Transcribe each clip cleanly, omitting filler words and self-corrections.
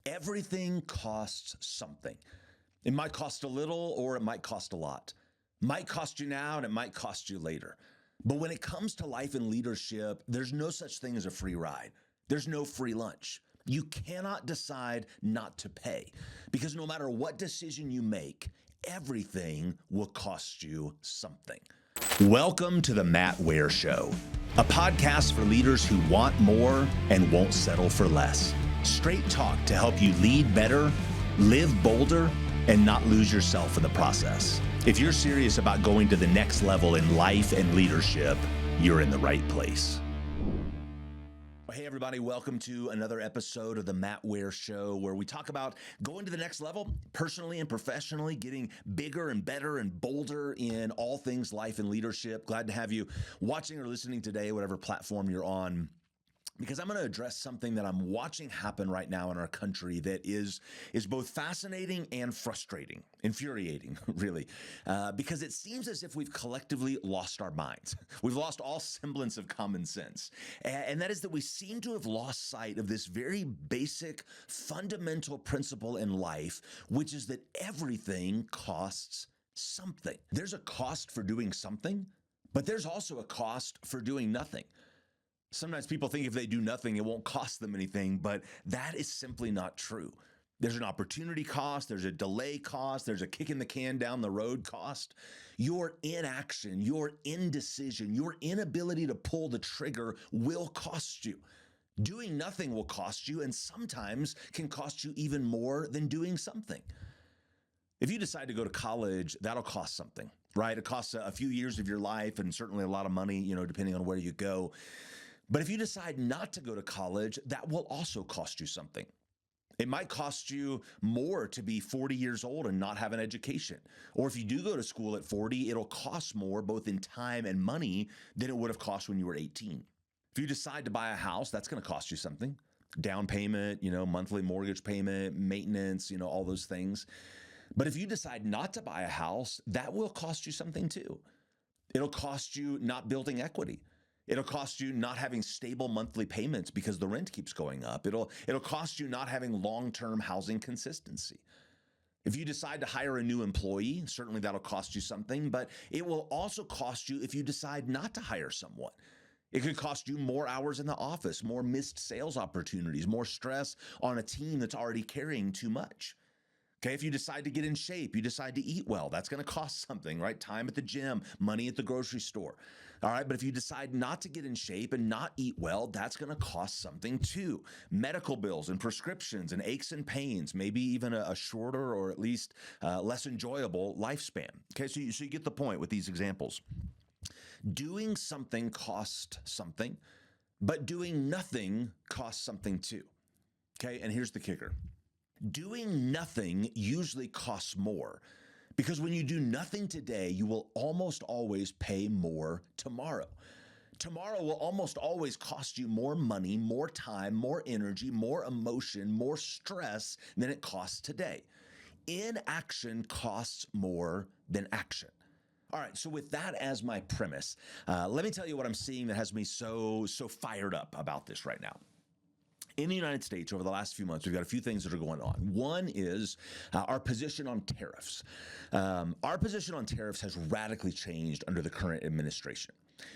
Everything costs something. It might cost a little or it might cost a lot. Might cost you now and it might cost you later. But when it comes to life and leadership, there's no such thing as a free ride. There's no free lunch. You cannot decide not to pay because no matter what decision you make, everything will cost you something. Welcome to the Ware Show, a podcast for leaders who want more and won't settle for less. Straight talk to help you lead better, live bolder, and not lose yourself in the process. If you're serious about going to the next level in life and leadership, you're in the right place. Hey everybody, welcome to another episode of the Ware Show, where we talk about going to the next level personally and professionally, getting bigger and better and bolder in all things life and leadership. Glad to have you watching or listening today, whatever platform you're on, because I'm going to address something that I'm watching happen right now in our country that is both fascinating and frustrating, infuriating, really, because it seems as if we've collectively lost our minds. We've lost all semblance of common sense, and that is that we seem to have lost sight of this very basic, fundamental principle in life, which is that everything costs something. There's a cost for doing something, but there's also a cost for doing nothing. Sometimes people think if they do nothing, it won't cost them anything, but that is simply not true. There's an opportunity cost, there's a delay cost, there's a kick in the can down the road cost. Your inaction, your indecision, your inability to pull the trigger will cost you. Doing nothing will cost you, and sometimes can cost you even more than doing something. If you decide to go to college, that'll cost something, right? It costs a few years of your life and certainly a lot of money, depending on where you go. But if you decide not to go to college, that will also cost you something. It might cost you more to be 40 years old and not have an education. Or if you do go to school at 40, it'll cost more both in time and money than it would have cost when you were 18. If you decide to buy a house, that's going to cost you something. Down payment, monthly mortgage payment, maintenance, all those things. But if you decide not to buy a house, that will cost you something too. It'll cost you not building equity. It'll cost you not having stable monthly payments because the rent keeps going up. It'll cost you not having long-term housing consistency. If you decide to hire a new employee, certainly that'll cost you something, but it will also cost you if you decide not to hire someone. It could cost you more hours in the office, more missed sales opportunities, more stress on a team that's already carrying too much. Okay, if you decide to get in shape, you decide to eat well, that's going to cost something, right? Time at the gym, money at the grocery store. All right, but if you decide not to get in shape and not eat well, that's going to cost something too. Medical bills and prescriptions and aches and pains, maybe even a shorter or at least less enjoyable lifespan. Okay, so you get the point with these examples. Doing something costs something, but doing nothing costs something too. Okay, and here's the kicker. Doing nothing usually costs more because when you do nothing today, you will almost always pay more tomorrow. Tomorrow will almost always cost you more money, more time, more energy, more emotion, more stress than it costs today. Inaction costs more than action. All right, so with that as my premise, let me tell you what I'm seeing that has me so fired up about this right now. In the United States, over the last few months, we've got a few things that are going on. One is our position on tariffs. Our position on tariffs has radically changed under the current administration.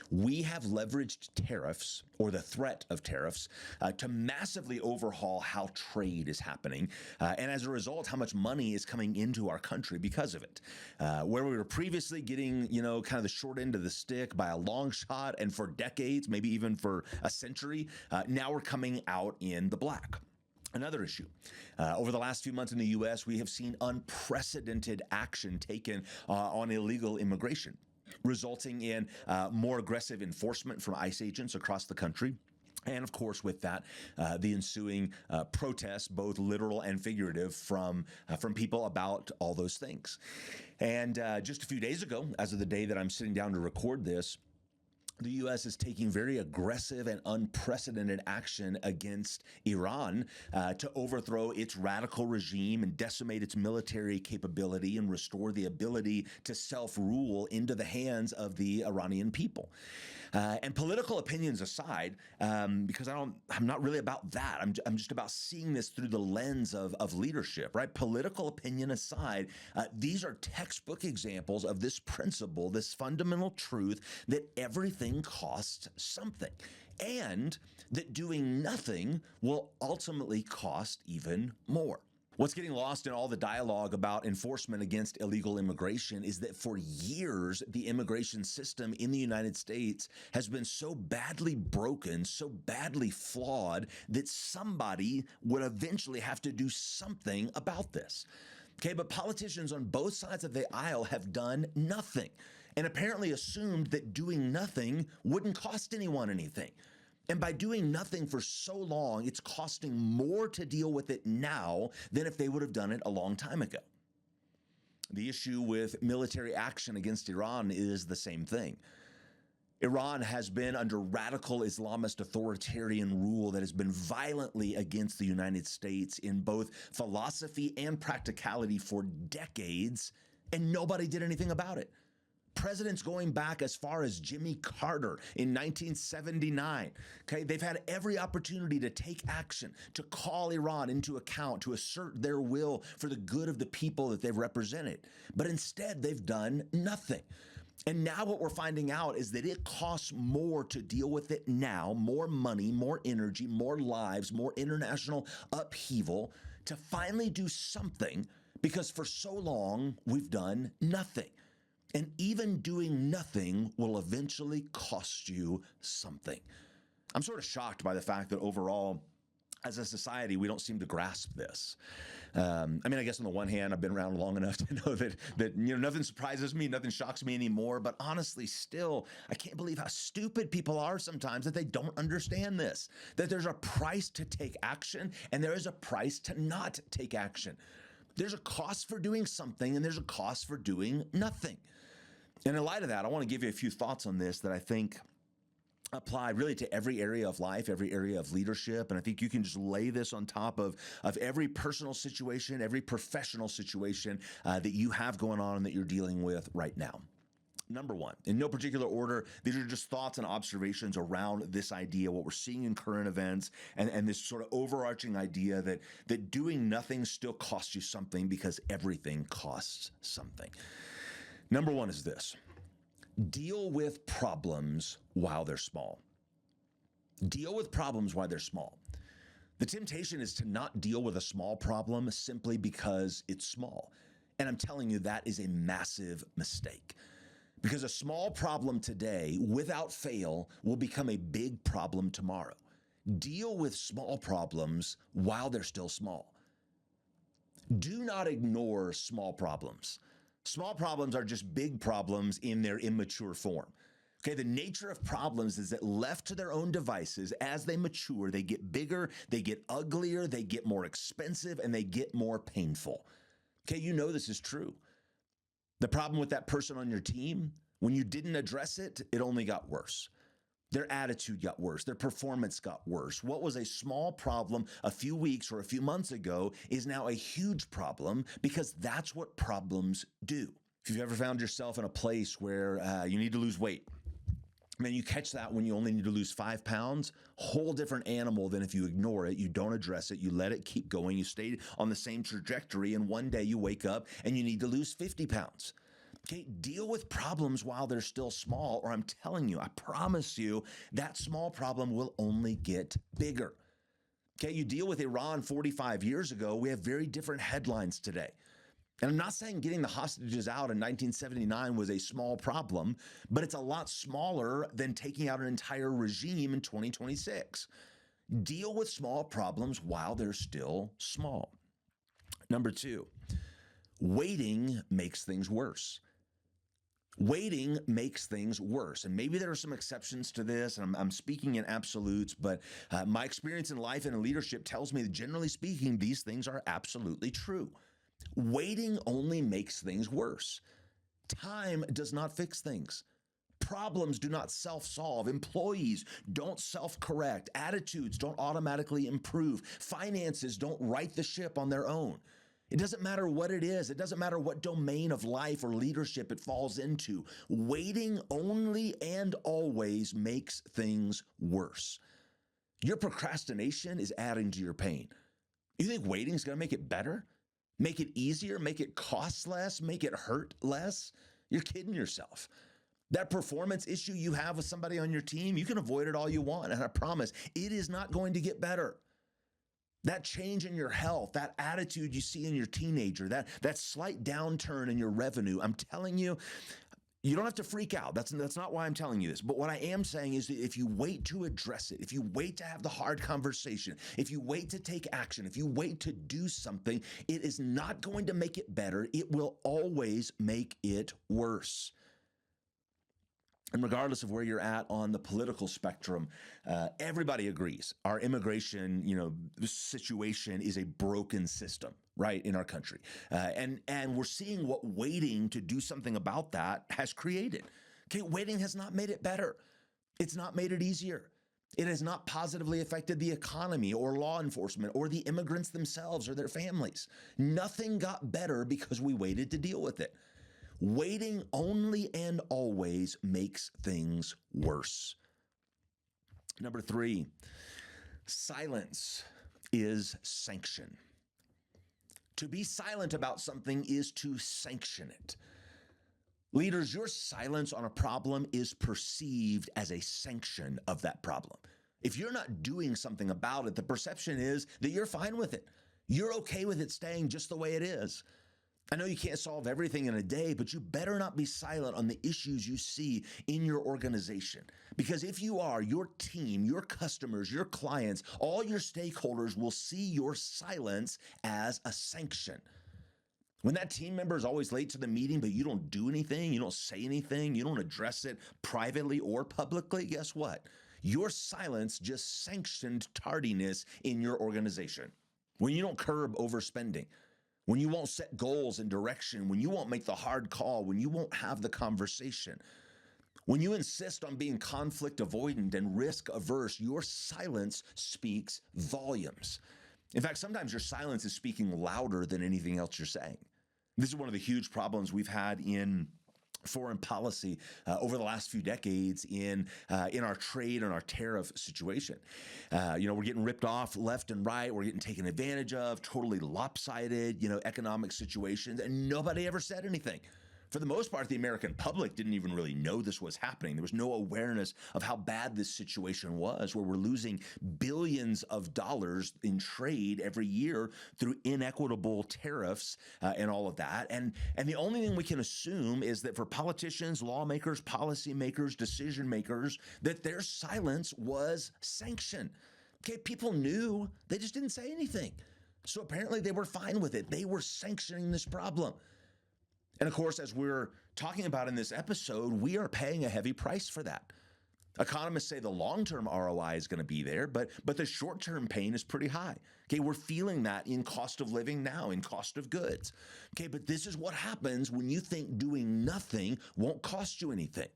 We have leveraged tariffs, or the threat of tariffs, to massively overhaul how trade is happening, and as a result, how much money is coming into our country because of it. Where we were previously getting, kind of the short end of the stick by a long shot, and for decades, maybe even for a century, now we're coming out in the black. Another issue. Over the last few months in the U.S., we have seen unprecedented action taken on illegal immigration, resulting in more aggressive enforcement from ICE agents across the country. And of course, with that, the ensuing protests, both literal and figurative, from people about all those things. And just a few days ago, as of the day that I'm sitting down to record this, the U.S. is taking very aggressive and unprecedented action against Iran to overthrow its radical regime and decimate its military capability and restore the ability to self-rule into the hands of the Iranian people. And political opinions aside, because I'm not really about that. I'm just about seeing this through the lens of leadership, right? Political opinion aside, these are textbook examples of this principle, this fundamental truth that everything costs something, and that doing nothing will ultimately cost even more. What's getting lost in all the dialogue about enforcement against illegal immigration is that for years, the immigration system in the United States has been so badly broken, so badly flawed, that somebody would eventually have to do something about this. Okay, but politicians on both sides of the aisle have done nothing, and apparently assumed that doing nothing wouldn't cost anyone anything. And by doing nothing for so long, it's costing more to deal with it now than if they would have done it a long time ago. The issue with military action against Iran is the same thing. Iran has been under radical Islamist authoritarian rule that has been violently against the United States in both philosophy and practicality for decades, and nobody did anything about it. Presidents going back as far as Jimmy Carter in 1979, okay, they've had every opportunity to take action, to call Iran into account, to assert their will for the good of the people that they've represented. But instead, they've done nothing. And now what we're finding out is that it costs more to deal with it now, more money, more energy, more lives, more international upheaval to finally do something, because for so long, we've done nothing. And even doing nothing will eventually cost you something. I'm sort of shocked by the fact that overall, as a society, we don't seem to grasp this. I guess on the one hand, I've been around long enough to know that nothing surprises me, nothing shocks me anymore. But honestly, still, I can't believe how stupid people are sometimes that they don't understand this, that there's a price to take action and there is a price to not take action. There's a cost for doing something and there's a cost for doing nothing. And in light of that, I want to give you a few thoughts on this that I think apply really to every area of life, every area of leadership. And I think you can just lay this on top of every personal situation, every professional situation that you have going on and that you're dealing with right now. Number one, in no particular order, these are just thoughts and observations around this idea, what we're seeing in current events, and this sort of overarching idea that doing nothing still costs you something because everything costs something. Number one is this: deal with problems while they're small. Deal with problems while they're small. The temptation is to not deal with a small problem simply because it's small. And I'm telling you, that is a massive mistake. Because a small problem today, without fail, will become a big problem tomorrow. Deal with small problems while they're still small. Do not ignore small problems. Small problems are just big problems in their immature form. Okay, the nature of problems is that left to their own devices, as they mature, they get bigger, they get uglier, they get more expensive, and they get more painful. Okay, you know this is true. The problem with that person on your team, when you didn't address it, it only got worse. Their attitude got worse. Their performance got worse. What was a small problem a few weeks or a few months ago is now a huge problem, because that's what problems do. If you've ever found yourself in a place where you need to lose weight, man, you catch that when you only need to lose 5 pounds, whole different animal than if you ignore it, you don't address it, you let it keep going, you stay on the same trajectory, and one day you wake up and you need to lose 50 pounds. Okay, deal with problems while they're still small, or I'm telling you, I promise you, that small problem will only get bigger. Okay, you deal with Iran 45 years ago, we have very different headlines today. And I'm not saying getting the hostages out in 1979 was a small problem, but it's a lot smaller than taking out an entire regime in 2026. Deal with small problems while they're still small. Number two, waiting makes things worse. Waiting makes things worse. And maybe there are some exceptions to this, and I'm speaking in absolutes, but my experience in life and in leadership tells me that generally speaking, these things are absolutely true. Waiting only makes things worse. Time does not fix things. Problems do not self-solve. Employees don't self-correct. Attitudes don't automatically improve. Finances don't right the ship on their own. It doesn't matter what it is. It doesn't matter what domain of life or leadership it falls into. Waiting only and always makes things worse. Your procrastination is adding to your pain. You think waiting is going to make it better? Make it easier? Make it cost less? Make it hurt less? You're kidding yourself. That performance issue you have with somebody on your team, you can avoid it all you want. And I promise, it is not going to get better. That change in your health, that attitude you see in your teenager, that slight downturn in your revenue, I'm telling you, you don't have to freak out. That's not why I'm telling you this. But what I am saying is that if you wait to address it, if you wait to have the hard conversation, if you wait to take action, if you wait to do something, it is not going to make it better. It will always make it worse. And regardless of where you're at on the political spectrum, everybody agrees our immigration, situation is a broken system, right, in our country. And we're seeing what waiting to do something about that has created. Okay, waiting has not made it better. It's not made it easier. It has not positively affected the economy or law enforcement or the immigrants themselves or their families. Nothing got better because we waited to deal with it. Waiting only and always makes things worse. Number 3, silence is sanction. To be silent about something is to sanction it. Leaders, your silence on a problem is perceived as a sanction of that problem. If you're not doing something about it, the perception is that you're fine with it. You're okay with it staying just the way it is. I know you can't solve everything in a day, but you better not be silent on the issues you see in your organization. Because if you are, your team, your customers, your clients, all your stakeholders will see your silence as a sanction. When that team member is always late to the meeting, but you don't do anything, you don't say anything, you don't address it privately or publicly, guess what? Your silence just sanctioned tardiness in your organization. When you don't curb overspending, when you won't set goals and direction, when you won't make the hard call, when you won't have the conversation, when you insist on being conflict avoidant and risk averse, your silence speaks volumes. In fact, sometimes your silence is speaking louder than anything else you're saying. This is one of the huge problems we've had in foreign policy over the last few decades in our trade and our tariff situation. We're getting ripped off left and right. We're getting taken advantage of, totally lopsided, economic situations, and nobody ever said anything. For the most part, the American public didn't even really know this was happening. There was no awareness of how bad this situation was, where we're losing billions of dollars in trade every year through inequitable tariffs and all of that. And the only thing we can assume is that for politicians, lawmakers, policymakers, decision makers, that their silence was sanction. Okay, people knew, they just didn't say anything. So apparently they were fine with it. They were sanctioning this problem. And of course, as we're talking about in this episode, we are paying a heavy price for that. Economists say the long-term ROI is going to be there, but the short-term pain is pretty high. Okay, we're feeling that in cost of living now, in cost of goods. Okay, but this is what happens when you think doing nothing won't cost you anything.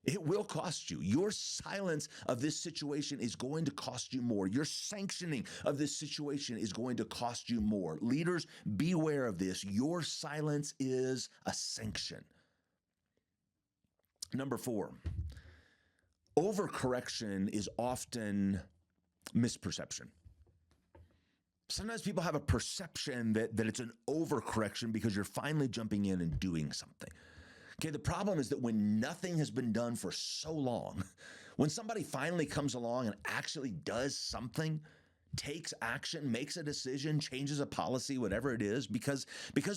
It will cost you. Your silence of this situation is going to cost you more. Your sanctioning of this situation is going to cost you more. Leaders, beware of this. Your silence is a sanction. Number 4, overcorrection is often misperception. Sometimes people have a perception that it's an overcorrection because you're finally jumping in and doing something. Okay, the problem is that when nothing has been done for so long, when somebody finally comes along and actually does something, takes action, makes a decision, changes a policy, whatever it is, because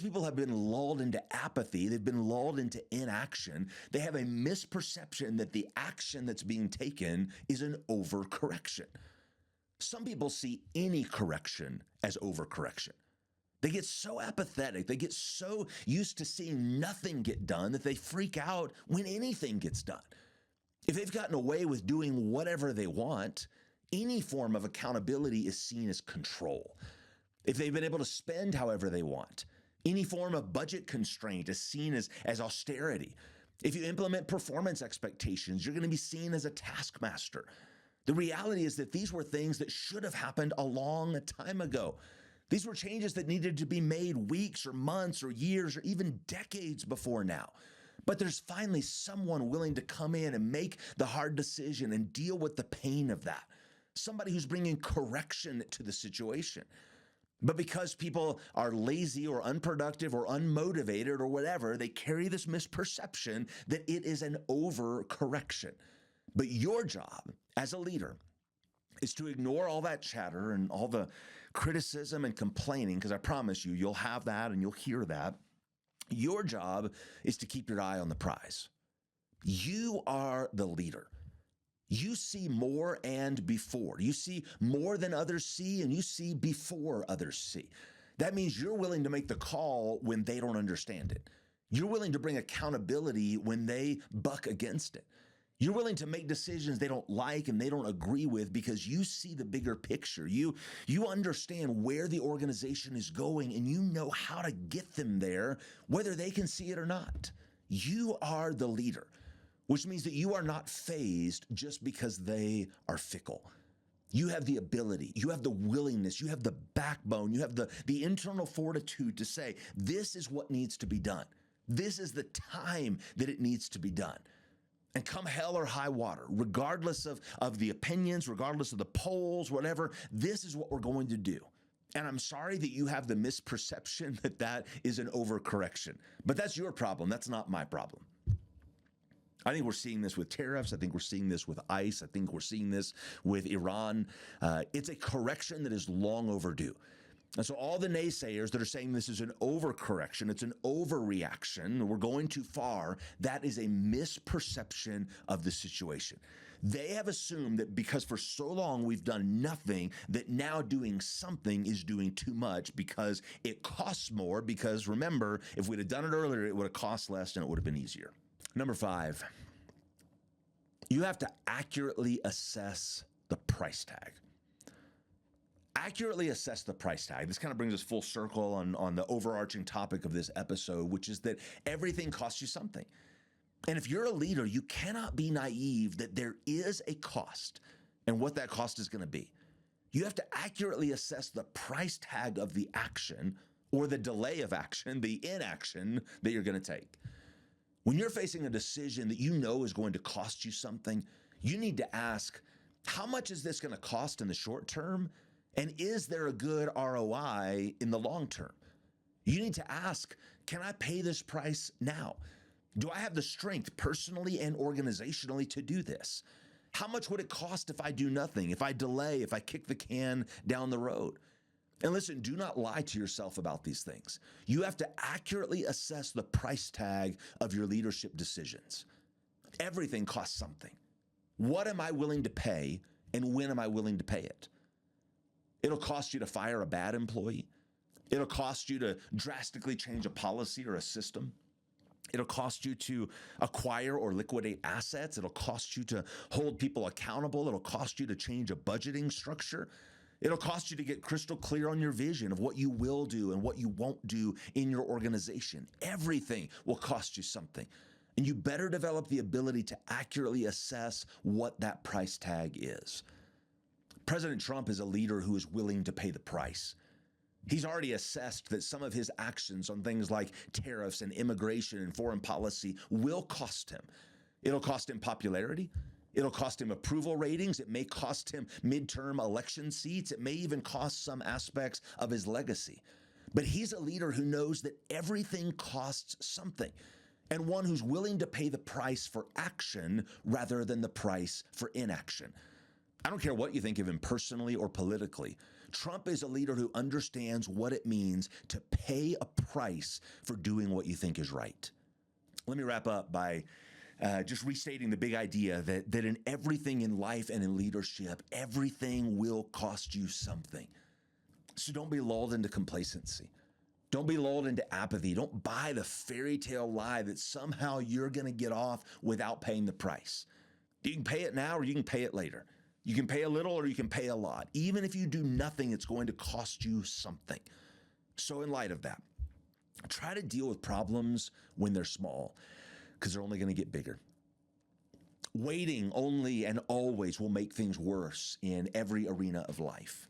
people have been lulled into apathy, they've been lulled into inaction, they have a misperception that the action that's being taken is an overcorrection. Some people see any correction as overcorrection. They get so apathetic, they get so used to seeing nothing get done that they freak out when anything gets done. If they've gotten away with doing whatever they want, any form of accountability is seen as control. If they've been able to spend however they want, any form of budget constraint is seen as austerity. If you implement performance expectations, you're going to be seen as a taskmaster. The reality is that these were things that should have happened a long time ago. These were changes that needed to be made weeks or months or years or even decades before now. But there's finally someone willing to come in and make the hard decision and deal with the pain of that. Somebody who's bringing correction to the situation. But because people are lazy or unproductive or unmotivated or whatever, they carry this misperception that it is an overcorrection. But your job as a leader is to ignore all that chatter and all the criticism and complaining, because I promise you, you'll have that and you'll hear that. Your job is to keep your eye on the prize. You are the leader. You see more and before. You see more than others see, and you see before others see. That means you're willing to make the call when they don't understand it. You're willing to bring accountability when they buck against it. You're willing to make decisions they don't like and they don't agree with because you see the bigger picture. You understand where the organization is going and you know how to get them there, whether they can see it or not. You are the leader, which means that you are not fazed just because they are fickle. You have the ability, you have the willingness, you have the backbone, you have the internal fortitude to say, this is what needs to be done. This is the time that it needs to be done. And come hell or high water, regardless of the opinions, regardless of the polls, whatever, this is what we're going to do. And I'm sorry that you have the misperception that that is an overcorrection, but that's your problem. That's not my problem. I think we're seeing this with tariffs. I think we're seeing this with ICE. I think we're seeing this with Iran. It's a correction that is long overdue. And so all the naysayers that are saying this is an overcorrection, it's an overreaction, we're going too far, that is a misperception of the situation. They have assumed that because for so long we've done nothing, that now doing something is doing too much because it costs more, because remember, if we'd have done it earlier, it would have cost less and it would have been easier. Number 5, you have to accurately assess the price tag. Accurately assess the price tag. This kind of brings us full circle on the overarching topic of this episode, which is that everything costs you something. And if you're a leader, you cannot be naive that there is a cost and what that cost is going to be. You have to accurately assess the price tag of the action or the delay of action, the inaction that you're going to take. When you're facing a decision that you know is going to cost you something, you need to ask, how much is this going to cost in the short term? And is there a good ROI in the long term? You need to ask, can I pay this price now? Do I have the strength personally and organizationally to do this? How much would it cost if I do nothing, if I delay, if I kick the can down the road? And listen, do not lie to yourself about these things. You have to accurately assess the price tag of your leadership decisions. Everything costs something. What am I willing to pay, and when am I willing to pay it? It'll cost you to fire a bad employee. It'll cost you to drastically change a policy or a system. It'll cost you to acquire or liquidate assets. It'll cost you to hold people accountable. It'll cost you to change a budgeting structure. It'll cost you to get crystal clear on your vision of what you will do and what you won't do in your organization. Everything will cost you something. And you better develop the ability to accurately assess what that price tag is. President Trump is a leader who is willing to pay the price. He's already assessed that some of his actions on things like tariffs and immigration and foreign policy will cost him. It'll cost him popularity. It'll cost him approval ratings. It may cost him midterm election seats. It may even cost some aspects of his legacy. But he's a leader who knows that everything costs something, and one who's willing to pay the price for action rather than the price for inaction. I don't care what you think of him personally or politically. Trump is a leader who understands what it means to pay a price for doing what you think is right. Let me wrap up by just restating the big idea that in everything in life and in leadership, everything will cost you something. So don't be lulled into complacency. Don't be lulled into apathy. Don't buy the fairy tale lie that somehow you're going to get off without paying the price. You can pay it now or you can pay it later. You can pay a little or you can pay a lot. Even if you do nothing, it's going to cost you something. So in light of that, try to deal with problems when they're small, because they're only going to get bigger. Waiting only and always will make things worse in every arena of life.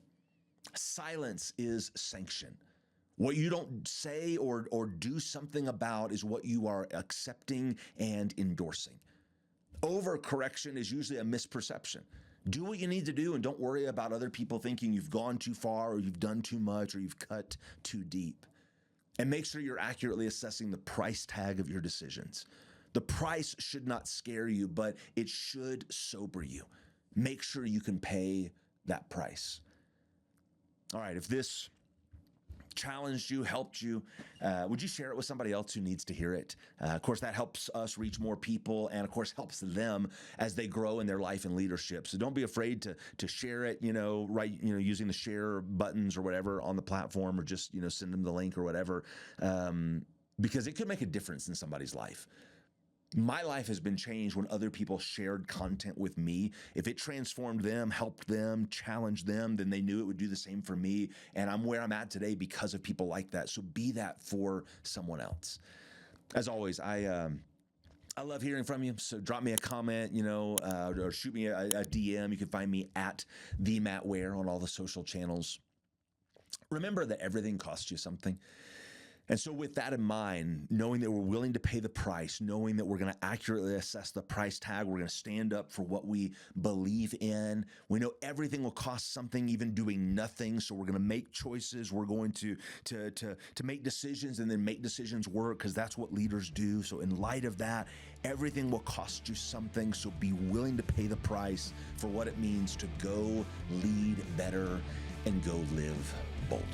Silence is sanction. What you don't say or do something about is what you are accepting and endorsing. Overcorrection is usually a misperception. Do what you need to do and don't worry about other people thinking you've gone too far or you've done too much or you've cut too deep. And make sure you're accurately assessing the price tag of your decisions. The price should not scare you, but it should sober you. Make sure you can pay that price. All right, if this challenged you, helped you, would you share it with somebody else who needs to hear it? Of course, that helps us reach more people and, of course, helps them as they grow in their life and leadership. So don't be afraid to share it, using the share buttons or whatever on the platform, or just, send them the link or whatever, because it could make a difference in somebody's life. My life has been changed when other people shared content with me. If it transformed them, helped them, challenged them, then they knew it would do the same for me. And I'm where I'm at today because of people like that. So be that for someone else. As always, I love hearing from you. So drop me a comment, or shoot me a DM. You can find me at the Matt Ware on all the social channels. Remember that everything costs you something. And so with that in mind, knowing that we're willing to pay the price, knowing that we're going to accurately assess the price tag, we're going to stand up for what we believe in. We know everything will cost something, even doing nothing. So we're going to make choices. We're going to make decisions and then make decisions work, because that's what leaders do. So in light of that, everything will cost you something. So be willing to pay the price for what it means to go lead better and go live bolder.